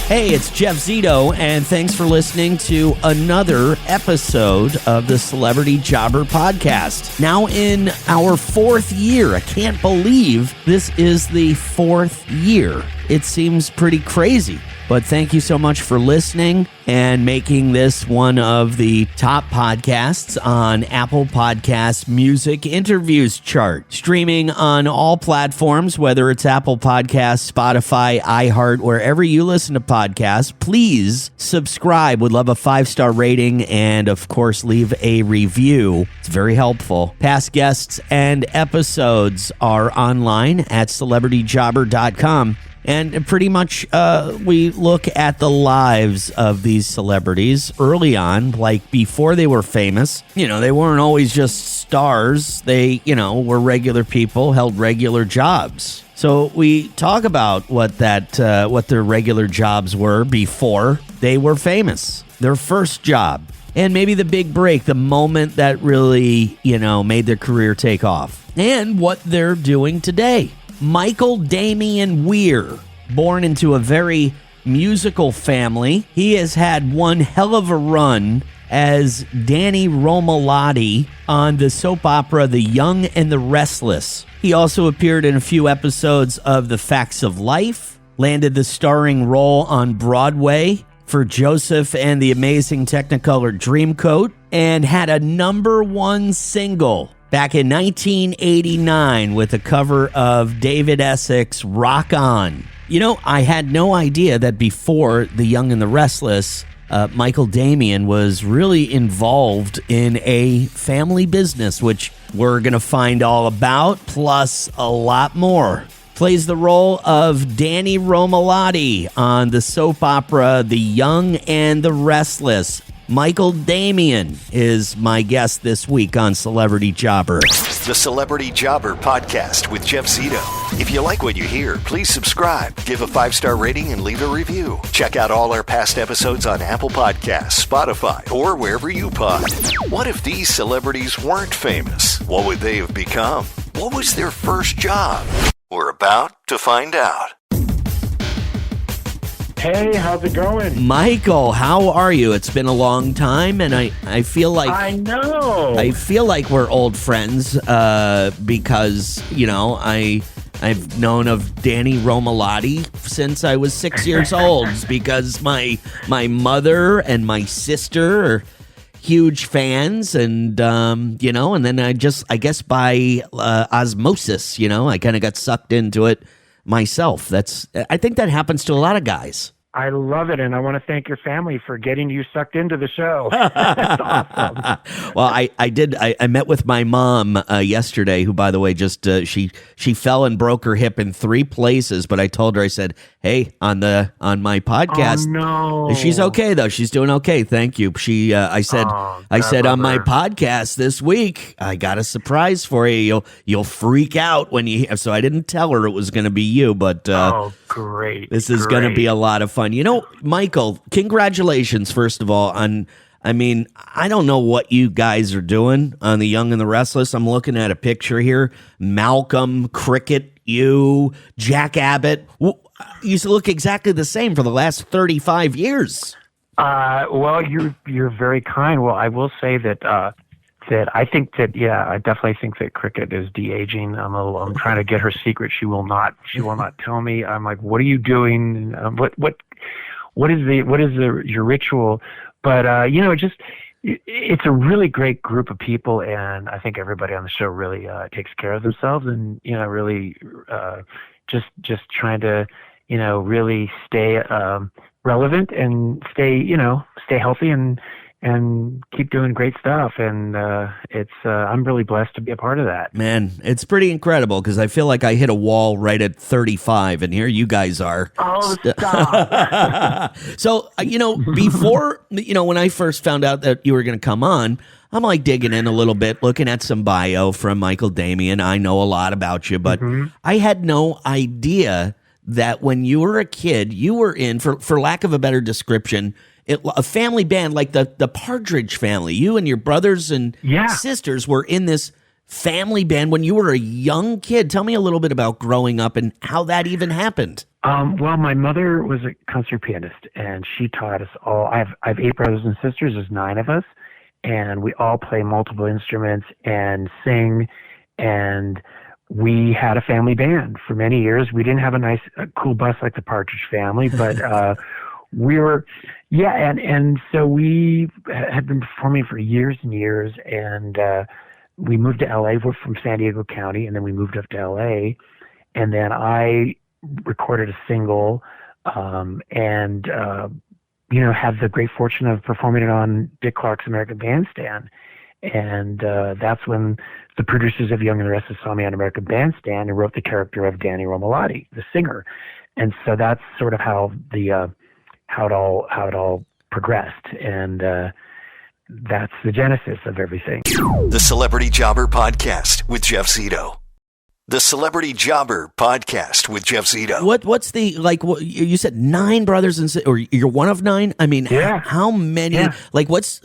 Hey, it's Jeff Zito, and thanks for listening to another episode of the Celebrity Jobber Podcast. Now in our fourth year. I can't believe this is the fourth year. It seems pretty crazy. But thank you so much for listening and making this one of the top podcasts on Apple Podcasts Music Interviews chart. Streaming on all platforms, whether it's Apple Podcasts, Spotify, iHeart, wherever you listen to podcasts, please subscribe. Would love a 5-star rating and, of course, leave a review. It's very helpful. Past guests and episodes are online at celebrityjobber.com. And pretty much we look at the lives of these celebrities early on, like before they were famous. You know, they weren't always just stars. They, were regular people, held regular jobs. So we talk about what their regular jobs were before they were famous, their first job, and maybe the big break, the moment that really, made their career take off, and what they're doing today. Michael Damian Weir, born into a very musical family. He has had one hell of a run as Danny Romalotti on the soap opera The Young and the Restless. He also appeared in a few episodes of The Facts of Life, landed the starring role on Broadway for Joseph and the Amazing Technicolor Dreamcoat, and had a #1 single back in 1989 with a cover of David Essex's Rock On. I had no idea that before The Young and the Restless, Michael Damian was really involved in a family business, which we're going to find all about, plus a lot more. Plays the role of Danny Romalotti on the soap opera The Young and the Restless. Michael Damian is my guest this week on Celebrity Jobber. The Celebrity Jobber Podcast with Jeff Zito. If you like what you hear, please subscribe, give a 5-star rating, and leave a review. Check out all our past episodes on Apple Podcasts, Spotify, or wherever you pod. What if these celebrities weren't famous? What would they have become? What was their first job? We're about to find out. Hey, how's it going? Michael, how are you? It's been a long time, and I feel like... I know. I feel like we're old friends because, I've known of Danny Romalotti since I was 6 years old because my mother and my sister are huge fans, and, and then I guess by osmosis, I kind of got sucked into it myself. I think that happens to a lot of guys. I love it, and I want to thank your family for getting you sucked into the show. That's awesome. Well, I did. I met with my mom yesterday, who, by the way, just she fell and broke her hip in 3 places. But I told her, I said, "Hey, on my podcast, oh, no. She's okay though. She's doing okay. Thank you." I said on my podcast this week, I got a surprise for you. You'll freak out when you hear. So I didn't tell her it was going to be you, but great. This is going to be a lot of fun. Michael, congratulations, first of all, on, I don't know what you guys are doing on The Young and the Restless. I'm looking at a picture here. Malcolm, Cricket, you, Jack Abbott. You used to look exactly the same for the last 35 years. Well, you're very kind. Well, I will say that I think that, I definitely think that Cricket is de-aging. I'm trying to get her secret. She will not tell me. I'm like, what are you doing? What is your ritual? But, it's a really great group of people. And I think everybody on the show really, takes care of themselves and, really, just trying to, really stay, relevant and stay healthy and keep doing great stuff. And I'm really blessed to be a part of that. Man, it's pretty incredible because I feel like I hit a wall right at 35, and here you guys are. Oh, stop. So, before, when I first found out that you were going to come on, I'm like digging in a little bit, looking at some bio from Michael Damian. I know a lot about you, but I had no idea that when you were a kid, you were in, for lack of a better description, a family band like the Partridge Family. You and your brothers and sisters were in this family band when you were a young kid. Tell me a little bit about growing up and how that even happened. Well, my mother was a concert pianist, and she taught us all. I have 8 brothers and sisters. There's 9 of us, and we all play multiple instruments and sing. And we had a family band for many years. We didn't have a cool bus like the Partridge Family, but we were, yeah. And so we had been performing for years and years, and we moved to LA. We're from San Diego County, and then we moved up to LA, and then I recorded a single, and had the great fortune of performing it on Dick Clark's American Bandstand. And that's when the producers of Young and the Restless saw me on American Bandstand and wrote the character of Danny Romalotti, the singer. And so that's sort of how it all progressed, and that's the genesis of everything. The Celebrity Jobber Podcast with Jeff Zito. The Celebrity Jobber Podcast with Jeff Zito. What's the, like, what you said, 9 brothers and or you're one of 9? I mean, yeah. How many, like, what's,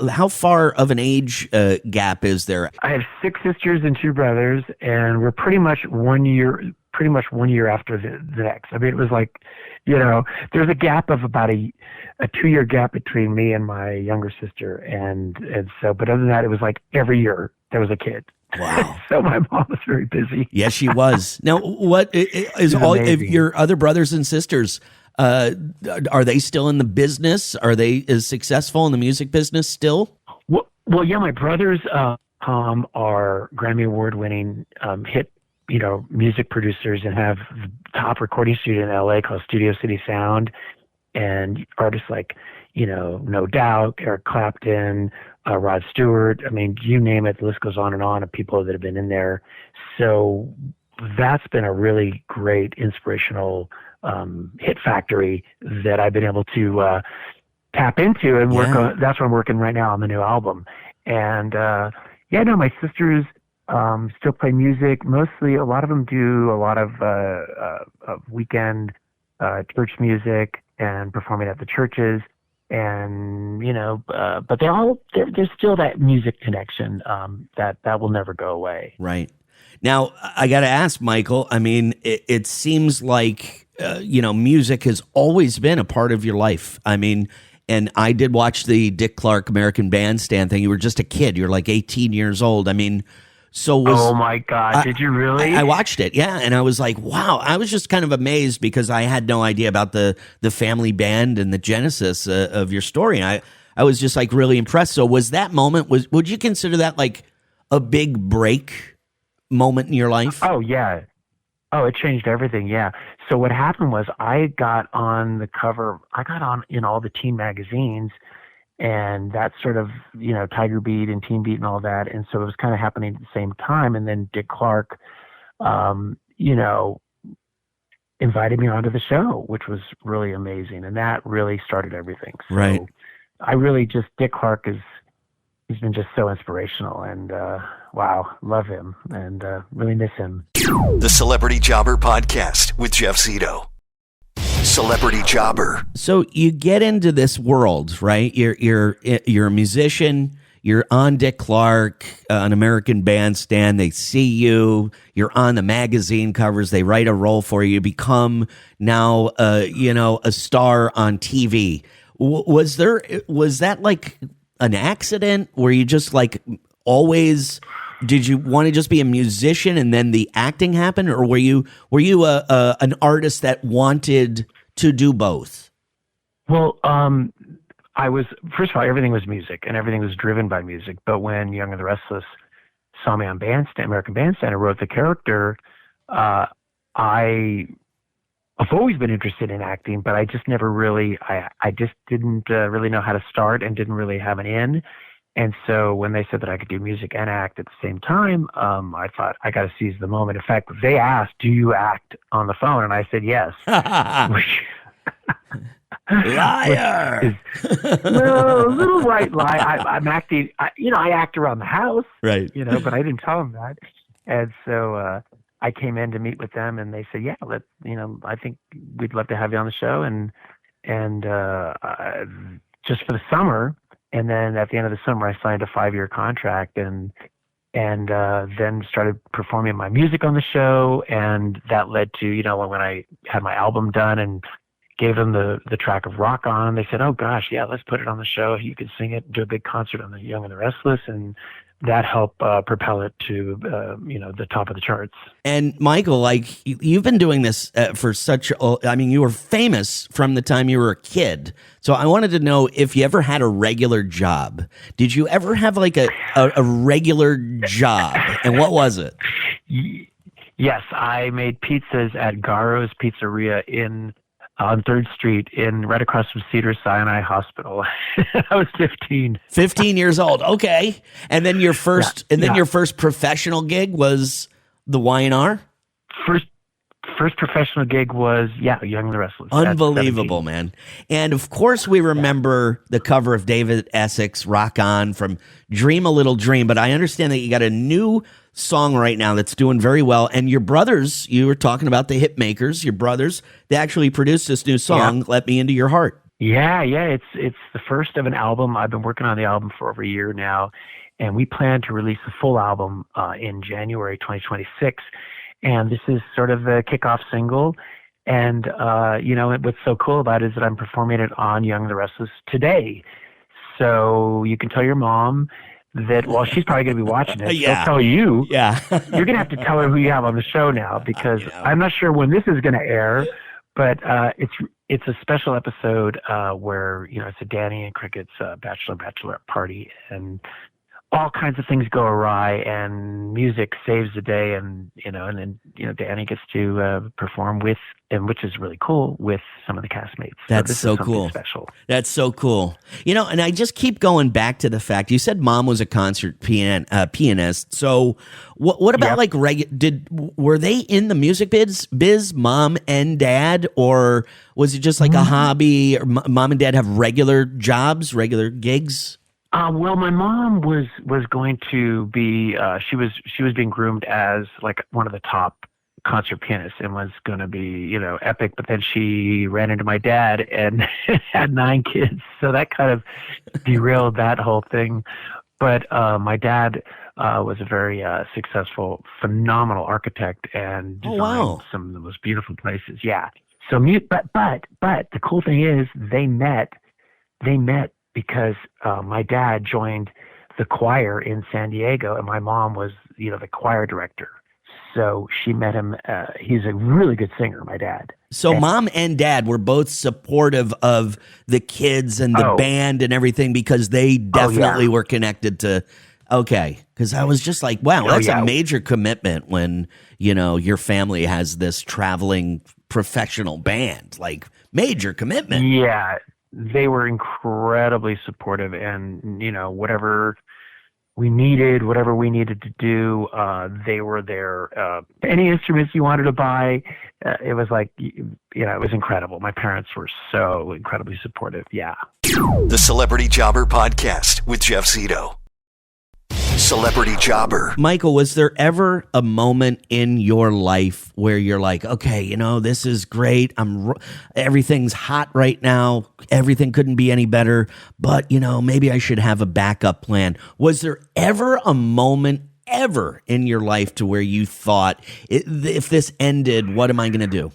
how far of an age gap is there? I have 6 sisters and 2 brothers, and we're pretty much 1 year after the next. I mean, it was like, there's a gap of about a 2-year gap between me and my younger sister. And so, but other than that, it was like every year there was a kid. Wow. So my mom was very busy. Yes, she was. Now, what is all of your other brothers and sisters? Are they still in the business? Are they as successful in the music business still? Well, yeah, my brothers are Grammy Award-winning hit, music producers, and have the top recording studio in LA called Studio City Sound, and artists like, No Doubt, Eric Clapton, Rod Stewart. I mean, you name it, the list goes on and on of people that have been in there. So that's been a really great inspirational hit factory that I've been able to tap into and work on. That's what I'm working right now on the new album. And my sisters still play music. Mostly, a lot of them do a lot of weekend church music and performing at the churches. And, but there's still that music connection that will never go away. Right. Now, I got to ask, Michael, I mean, it seems like, music has always been a part of your life. I mean, and I did watch the Dick Clark American Bandstand thing. You were just a kid. You're like 18 years old. I mean, oh my God, did you really? I watched it, yeah, and I was like, wow. I was just kind of amazed because I had no idea about the family band and the genesis of your story. And I was just like really impressed. So was that moment, would you consider that like a big break moment in your life? Oh, yeah. Oh, it changed everything, yeah. So what happened was I got on in all the teen magazines, and that sort of, Tiger Beat and Teen Beat and all that. And so it was kind of happening at the same time. And then Dick Clark, invited me onto the show, which was really amazing. And that really started everything. So right. Dick Clark he's been just so inspirational, and wow, love him, and really miss him. The Celebrity Jobber Podcast with Jeff Zito. Celebrity Jobber. So you get into this world, right? You're a musician. You're on Dick Clark, an American Bandstand. They see you. You're on the magazine covers. They write a role for you. You become now, a star on TV. Was that like an accident? Were you just like always? Did you want to just be a musician and then the acting happened, or were you an artist that wanted to do both? Well, I was, first of all, everything was music and everything was driven by music. But when Young and the Restless saw me on American Bandstand, and wrote the character, I've always been interested in acting, but I just never really, I just didn't really know how to start and didn't really have an in. And so when they said that I could do music and act at the same time, I thought I got to seize the moment. In fact, they asked, "Do you act on the phone?" And I said yes. Liar. No, a little white lie. I'm acting. I act around the house, right? But I didn't tell them that. And so I came in to meet with them, and they said, "Yeah, I think we'd love to have you on the show, and just for the summer." And then at the end of the summer, I signed a 5-year contract, and and then started performing my music on the show, and that led to, when I had my album done and gave them the track of Rock On, they said, oh gosh, yeah, let's put it on the show. You could sing it, do a big concert on the Young and the Restless, and that helped propel it to the top of the charts. And Michael, like, you've been doing this for you were famous from the time you were a kid. So I wanted to know if you ever had a regular job. Did you ever have like a regular job? And what was it? Yes, I made pizzas at Garo's Pizzeria on 3rd Street right across from Cedars-Sinai Hospital. I was 15. 15 years old. Okay. And then your first your first professional gig was the Y&R? First professional gig was Young and the Restless. Unbelievable, man. And of course we remember the cover of David Essex, Rock On, from Dream a Little Dream, but I understand that you got a new song right now that's doing very well. And your brothers, you were talking about the hit makers, your brothers, they actually produced this new song, Let Me Into Your Heart. Yeah, it's the first of an album. I've been working on the album for over a year now, and we plan to release the full album in January 2026. And this is sort of the kickoff single. And, what's so cool about it is that I'm performing it on Young and the Restless today. So you can tell your mom that, well, she's probably going to be watching it. Yeah. She'll tell you. Yeah. You're going to have to tell her who you have on the show now, because I'm not sure when this is going to air, but it's a special episode where, it's a Danny and Cricket's bachelorette party, and all kinds of things go awry, and music saves the day, and then Danny gets to perform with, and which is really cool, with some of the castmates. That's so cool. Special. That's so cool. And I just keep going back to the fact you said mom was a concert pianist. So what about were they in the music biz, mom and dad, or was it just like a hobby? Or mom and dad have regular jobs, regular gigs? Well, my mom was going to be she was being groomed as like one of the top concert pianists, and was going to be epic. But then she ran into my dad and had 9 kids, so that kind of derailed that whole thing. But my dad was a very successful, phenomenal architect, and designed some of the most beautiful places. Yeah. So but the cool thing is they met because my dad joined the choir in San Diego, and my mom was, the choir director. So she met him. He's a really good singer, my dad. So mom and dad were both supportive of the kids and the band and everything, because they definitely were connected to. Okay, because I was just like, wow, that's a major commitment when your family has this traveling professional band. Like, major commitment. Yeah. They were incredibly supportive, and whatever we needed to do, they were there. Any instruments you wanted to buy, it was like, it was incredible. My parents were so incredibly supportive. Yeah. The Celebrity Jobber Podcast with Jeff Zito. Celebrity Jobber. Michael, was there ever a moment in your life where you're like, okay, this is great. Everything's hot right now. Everything couldn't be any better, but maybe I should have a backup plan. Was there ever a moment ever in your life to where you thought, if this ended, what am I going to do?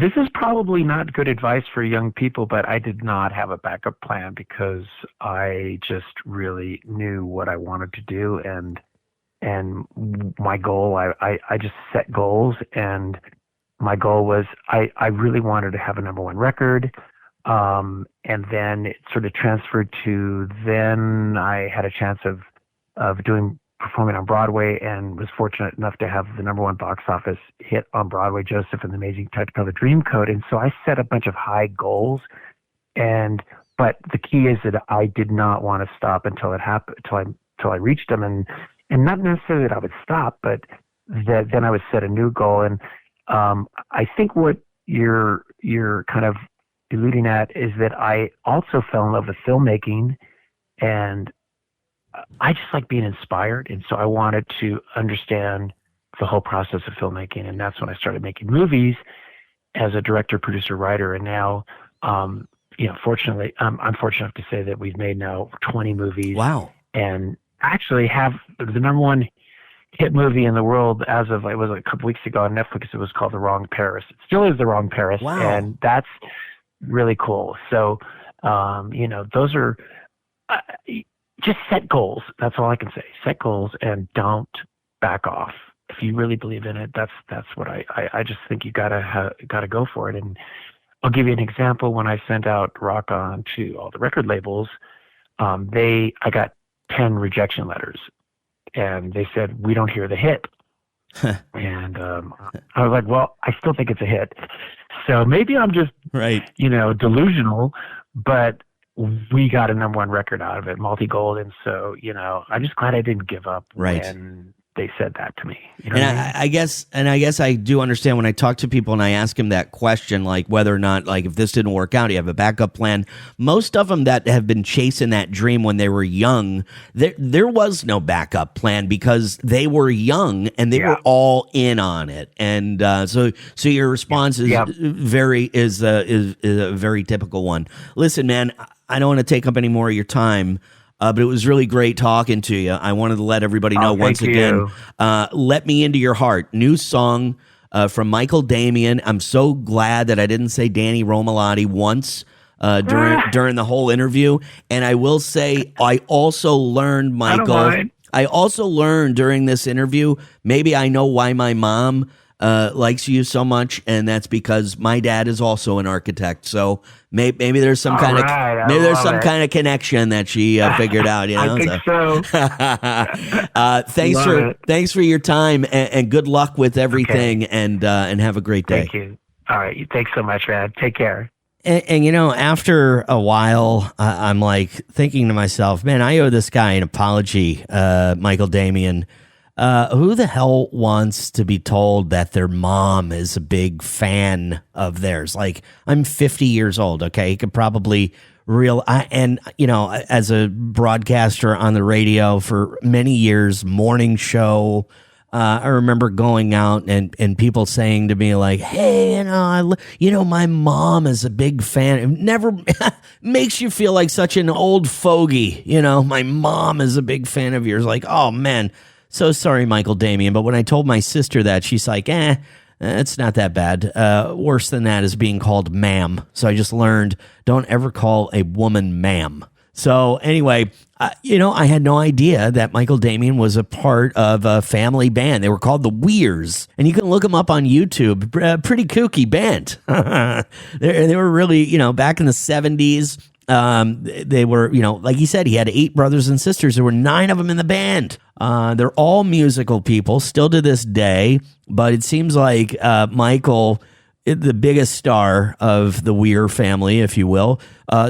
This is probably not good advice for young people, but I did not have a backup plan, because I just really knew what I wanted to do, and my goal, I just set goals, and my goal was I really wanted to have a number 1 record, and then it sort of transferred to, then I had a chance of performing on Broadway, and was fortunate enough to have the number 1 box office hit on Broadway, Joseph and the Amazing Technicolor Dreamcoat. And so I set a bunch of high goals, but the key is that I did not want to stop until it happened, until I reached them, and not necessarily that I would stop, but that then I would set a new goal. And I think what you're kind of alluding at is that I also fell in love with filmmaking, and I just like being inspired, and so I wanted to understand the whole process of filmmaking, and that's when I started making movies as a director, producer, writer, and now, fortunately, I'm fortunate enough to say that we've made now 20 movies. Wow! And actually have the number one hit movie in the world as of, it was a couple weeks ago on Netflix. It was called The Wrong Paris. It still is The Wrong Paris. Wow. And that's really cool. So, those are just set goals. That's all I can say. Set goals and don't back off. If you really believe in it, that's what I just think you gotta go for it. And I'll give you an example. When I sent out Rock On to all the record labels, I got 10 rejection letters, and they said, "We don't hear the hit." And I was like, "Well, I still think it's a hit." So maybe I'm just delusional, but we got a number one record out of it, multi-gold, and so I'm just glad I didn't give up when they said that to me. You know what I mean? I guess I do understand when I talk to people and I ask them that question, like whether or not, like if this didn't work out, you have a backup plan. Most of them that have been chasing that dream when they were young, there was no backup plan because they were young and they were all in on it. And so your response is a very typical one. Listen, man, I don't want to take up any more of your time. But it was really great talking to you. I wanted to let everybody know once again. Let Me Into Your Heart, new song from Michael Damian. I'm so glad that I didn't say Danny Romalotti once during the whole interview. And I will say, I also learned, Michael, I also learned during this interview, maybe I know why my mom likes you so much, and that's because my dad is also an architect. So maybe there's some kind of connection that she figured out. I think so. Thanks for your time, and good luck with everything. Okay. And have a great day. Thank you. All right, thanks so much, man. Take care. And after a while, I'm like thinking to myself, man, I owe this guy an apology, Michael Damian. Who the hell wants to be told that their mom is a big fan of theirs? Like, I'm 50 years old, okay? You could probably as a broadcaster on the radio for many years, morning show, I remember going out and people saying to me like, hey, my mom is a big fan. It never makes you feel like such an old fogey. My mom is a big fan of yours. Like, oh, man. So sorry, Michael Damian, but when I told my sister that, she's like, it's not that bad. Worse than that is being called ma'am. So I just learned, don't ever call a woman ma'am. So anyway, I had no idea that Michael Damian was a part of a family band. They were called the Weirs, and you can look them up on YouTube. Pretty kooky band. They were really, back in the 70s. They were, like he said, he had 8 brothers and sisters. There were 9 of them in the band. They're all musical people still to this day, but it seems like Michael, the biggest star of the Weir family, if you will.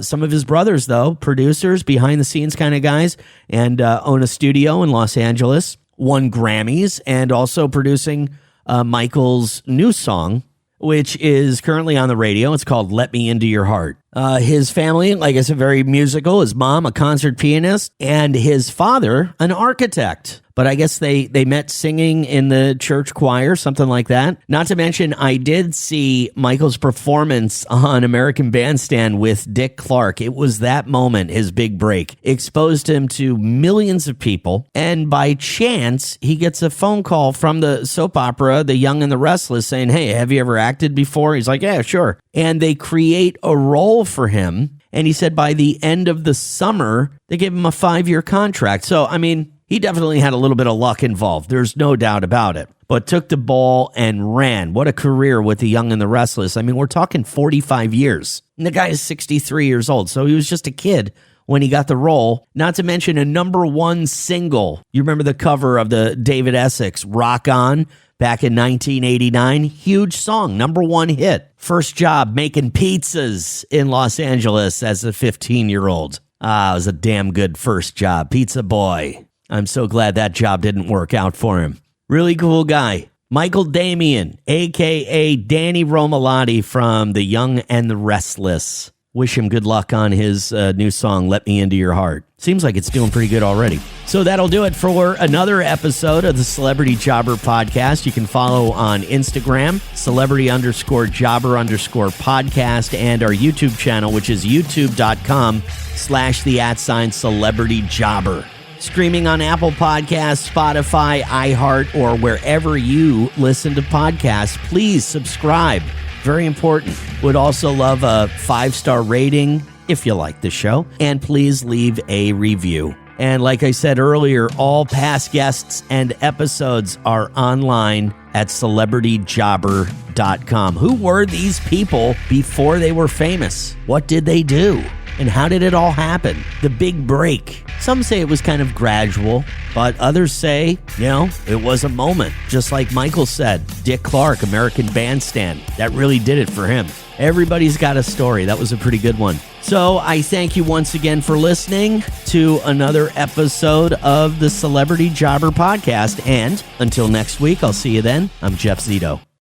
Some of his brothers, though, producers, behind the scenes kind of guys, and own a studio in Los Angeles, won Grammys, and also producing Michael's new song, which is currently on the radio. It's called Let Me Into Your Heart. His family, like I said, very musical. His mom, a concert pianist, and his father, an architect. But I guess they met singing in the church choir, something like that. Not to mention, I did see Michael's performance on American Bandstand with Dick Clark. It was that moment, his big break. Exposed him to millions of people. And by chance, he gets a phone call from the soap opera, The Young and the Restless, saying, hey, have you ever acted before? He's like, yeah, sure. And they create a role for him. And he said by the end of the summer, they gave him a 5-year contract. So, I mean, he definitely had a little bit of luck involved. There's no doubt about it. But took the ball and ran. What a career with The Young and the Restless. I mean, we're talking 45 years. And the guy is 63 years old. So he was just a kid when he got the role. Not to mention a #1 single. You remember the cover of the David Essex, Rock On, back in 1989? Huge song, #1 hit. First job making pizzas in Los Angeles as a 15-year-old. It was a damn good first job. Pizza boy. I'm so glad that job didn't work out for him. Really cool guy. Michael Damian, a.k.a. Danny Romalotti from The Young and the Restless. Wish him good luck on his new song, Let Me Into Your Heart. Seems like it's doing pretty good already. So that'll do it for another episode of the Celebrity Jobber Podcast. You can follow on Instagram, celebrity_jobber_podcast, and our YouTube channel, which is youtube.com/the @celebrityjobber. streaming on Apple Podcasts, Spotify, iHeart, or wherever you listen to podcasts. Please subscribe. Very important. Would also love a 5-star rating if you like the show, and please leave a review. And like I said earlier, all past guests and episodes are online at celebrityjobber.com. Who were these people before they were famous? What did they do? And how did it all happen? The big break. Some say it was kind of gradual, but others say, it was a moment. Just like Michael said, Dick Clark, American Bandstand. That really did it for him. Everybody's got a story. That was a pretty good one. So I thank you once again for listening to another episode of the Celebrity Jobber Podcast. And until next week, I'll see you then. I'm Jeff Zito.